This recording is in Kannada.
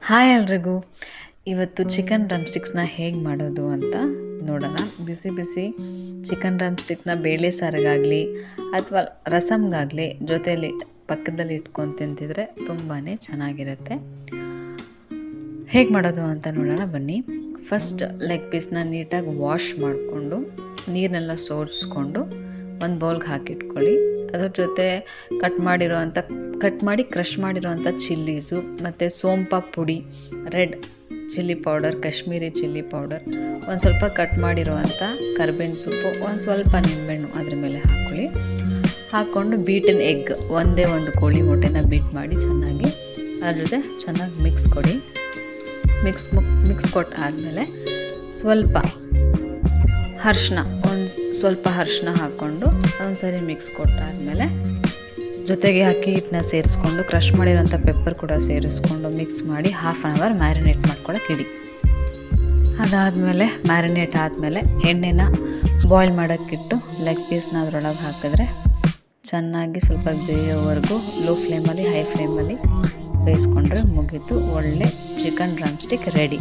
ಹಾಯ್ ಎಲ್ರಿಗೂ. ಇವತ್ತು ಚಿಕನ್ ಡ್ರಮ್ ಸ್ಟಿಕ್ಸ್ನ ಹೇಗೆ ಮಾಡೋದು ಅಂತ ನೋಡೋಣ. ಬಿಸಿ ಬಿಸಿ ಚಿಕನ್ ಡ್ರಮ್ ಸ್ಟಿಕ್ನ ಬೇಳೆ ಸಾರಿಗಾಗಲಿ ಅಥವಾ ರಸಮ್ಗಾಗಲಿ ಜೊತೆಯಲ್ಲಿ ಪಕ್ಕದಲ್ಲಿ ಇಟ್ಕೊಂಡು ತಿಂತಿದ್ರೆ ತುಂಬಾ ಚೆನ್ನಾಗಿರುತ್ತೆ. ಹೇಗೆ ಮಾಡೋದು ಅಂತ ನೋಡೋಣ ಬನ್ನಿ. ಫಸ್ಟ್ ಲೆಗ್ ಪೀಸ್ನ ನೀಟಾಗಿ ವಾಶ್ ಮಾಡಿಕೊಂಡು ನೀರನ್ನೆಲ್ಲ ಸೋರಿಸ್ಕೊಂಡು ಒಂದು ಬೌಲ್ಗೆ ಹಾಕಿಟ್ಕೊಳ್ಳಿ. ಅದ್ರ ಜೊತೆ ಕಟ್ ಮಾಡಿ ಕ್ರಷ್ ಮಾಡಿರೋವಂಥ ಚಿಲ್ಲೀಸು ಮತ್ತು ಸೋಂಪಾ ಪುಡಿ, red chilli powder, Kashmiri chilli powder, ಒಂದು ಸ್ವಲ್ಪ ಕಟ್ ಮಾಡಿರುವಂಥ ಕರ್ಬೇವಿನ ಸೊಪ್ಪು, ಒಂದು ಸ್ವಲ್ಪ ನಿಂಬೆಹಣ್ಣು ಅದ್ರ ಮೇಲೆ ಹಾಕ್ಕೊಂಡು ಬೀಟನ್ ಎಗ್, ಒಂದೇ ಒಂದು ಕೋಳಿ ಮೊಟ್ಟೆನ ಬೀಟ್ ಮಾಡಿ ಚೆನ್ನಾಗಿ ಅದ್ರ ಜೊತೆ ಚೆನ್ನಾಗಿ ಮಿಕ್ಸ್ ಕೊಡಿ. ಮಿಕ್ಸ್ ಕೊಟ್ಟಾದಮೇಲೆ ಸ್ವಲ್ಪ ಅರಿಶಿನ ಹಾಕ್ಕೊಂಡು ಒಂದ್ಸರಿ ಮಿಕ್ಸ್ ಕೊಟ್ಟಾದಮೇಲೆ ಜೊತೆಗೆ ಅಕ್ಕಿ ಹಿಟ್ಟನ್ನ ಸೇರಿಸ್ಕೊಂಡು ಕ್ರಷ್ ಮಾಡಿರೋಂಥ ಪೆಪ್ಪರ್ ಕೂಡ ಸೇರಿಸ್ಕೊಂಡು ಮಿಕ್ಸ್ ಮಾಡಿ ಹಾಫ್ ಆನ್ ಅವರ್ ಮ್ಯಾರಿನೇಟ್ ಮಾಡ್ಕೊಳ್ಳೋಕೆ ಇಡಿ. ಅದಾದಮೇಲೆ ಮ್ಯಾರಿನೇಟ್ ಆದಮೇಲೆ ಎಣ್ಣೆನ ಬಾಯ್ಲ್ ಮಾಡೋಕ್ಕಿಟ್ಟು ಲೆಗ್ ಪೀಸ್ನ ಅದರೊಳಗೆ ಹಾಕಿದ್ರೆ ಚೆನ್ನಾಗಿ ಸ್ವಲ್ಪ ಬೇಯೋವರೆಗೂ ಲೋ ಫ್ಲೇಮಲ್ಲಿ ಹೈ ಫ್ಲೇಮಲ್ಲಿ ಬೇಯಿಸ್ಕೊಂಡ್ರೆ ಮುಗೀತು. ಒಳ್ಳೆ ಚಿಕನ್ ಡ್ರಮ್ ಸ್ಟಿಕ್ ರೆಡಿ.